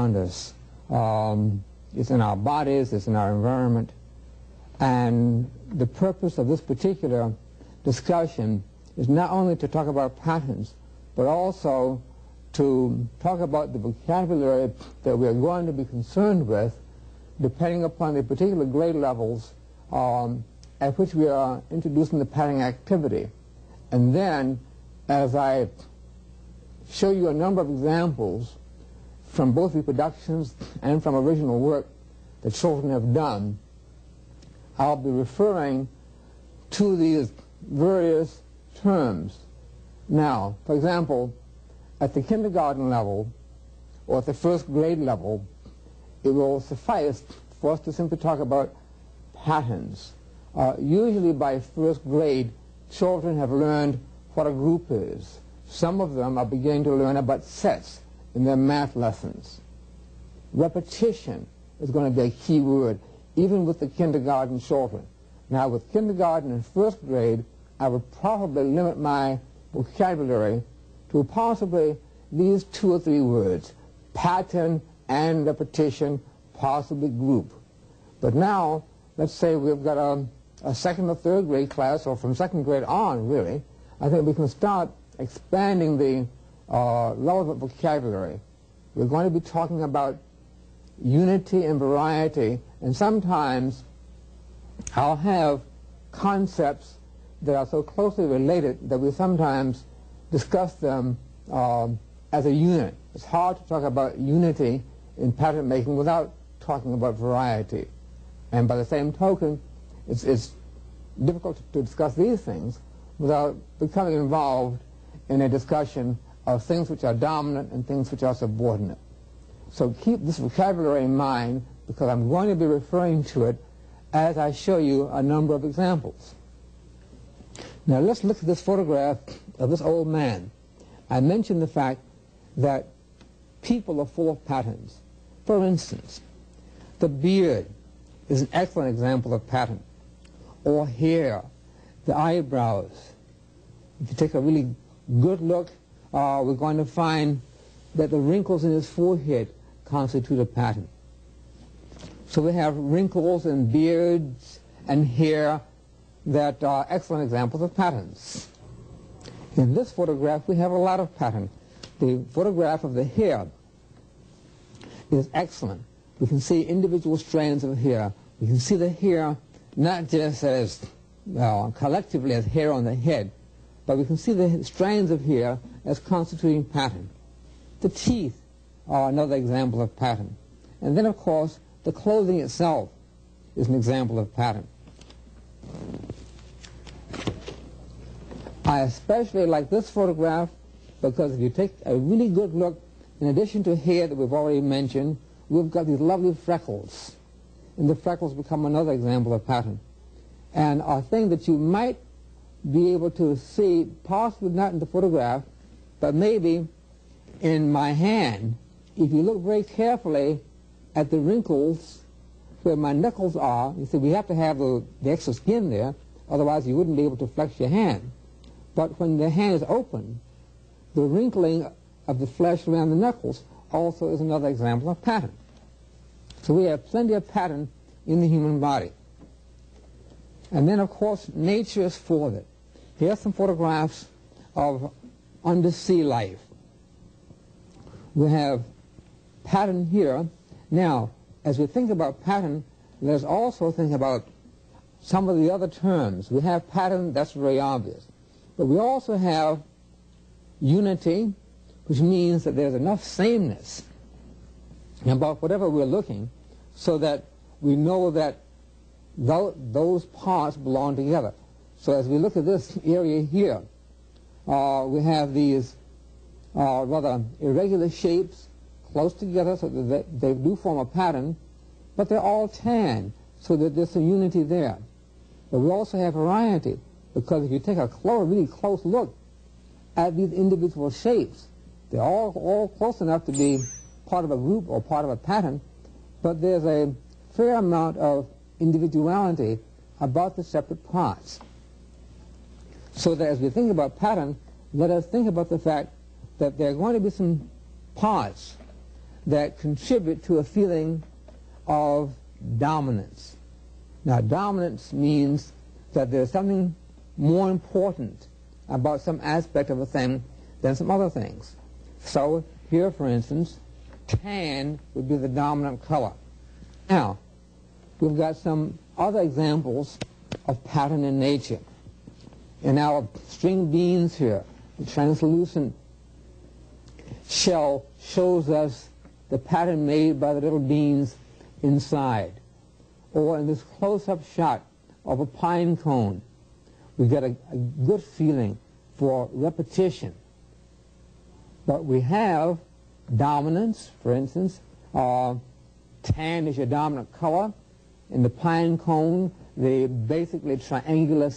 around us. It's in our bodies, it's in our environment. And the purpose of this particular discussion is not only to talk about patterns, but also to talk about the vocabulary that we are going to be concerned with depending upon the particular grade levels at which we are introducing the patterning activity. And then, as I show you a number of examples from both reproductions and from original work that children have done, I'll be referring to these various terms. Now, for example, at the kindergarten level or at the first grade level, it will suffice for us to simply talk about patterns. Usually by first grade, children have learned what a group is. Some of them are beginning to learn about sets in their math lessons. Repetition is going to be a key word, even with the kindergarten children. Now, with kindergarten and first grade, I would probably limit my vocabulary to possibly these 2 or 3 words: pattern and repetition, possibly group. But now, let's say we've got a second or third grade class, or from second grade on, really. I think we can start expanding the relevant vocabulary. We're going to be talking about unity and variety, and sometimes I'll have concepts that are so closely related that we sometimes discuss them as a unit. It's hard to talk about unity in pattern making without talking about variety. And by the same token, it's difficult to discuss these things without becoming involved in a discussion of things which are dominant and things which are subordinate. So keep this vocabulary in mind, because I'm going to be referring to it as I show you a number of examples. Now let's look at this photograph of this old man. I mentioned the fact that people are full of patterns. For instance, the beard is an excellent example of pattern. Or hair, the eyebrows. If you take a really good look, we're going to find that the wrinkles in his forehead constitute a pattern. So we have wrinkles and beards and hair that are excellent examples of patterns. In this photograph, we have a lot of pattern. The photograph of the hair is excellent. We can see individual strands of hair. We can see the hair not just as collectively as hair on the head, but we can see the strands of hair as constituting pattern. The teeth are another example of pattern. And then, of course, the clothing itself is an example of pattern. I especially like this photograph because if you take a really good look, in addition to hair that we've already mentioned, we've got these lovely freckles. And the freckles become another example of pattern. And a thing that you might be able to see, possibly not in the photograph, but maybe in my hand, if you look very carefully at the wrinkles where my knuckles are, you see we have to have the extra skin there, otherwise you wouldn't be able to flex your hand. But when the hand is open, the wrinkling of the flesh around the knuckles also is another example of pattern. So we have plenty of pattern in the human body. And then, of course, nature is full of it. Here are some photographs of undersea life. We have pattern here. Now, as we think about pattern, let's also think about some of the other terms. We have pattern, that's very obvious. But we also have unity, which means that there's enough sameness about whatever we're looking so that we know that those parts belong together. So as we look at this area here, we have these rather irregular shapes close together so that they do form a pattern, but they're all tan, so that there's some unity there. But we also have variety, because if you take a really close look at these individual shapes, they're all close enough to be part of a group or part of a pattern, but there's a fair amount of individuality about the separate parts. So that as we think about pattern, let us think about the fact that there are going to be some parts that contribute to a feeling of dominance. Now, dominance means that there's something more important about some aspect of a thing than some other things. So here, for instance, tan would be the dominant color. Now, we've got some other examples of pattern in nature. In our string beans here, the translucent shell shows us the pattern made by the little beans inside. Or in this close-up shot of a pine cone, we get a good feeling for repetition. But we have dominance, for instance. Tan is your dominant color. In the pine cone, the basically triangular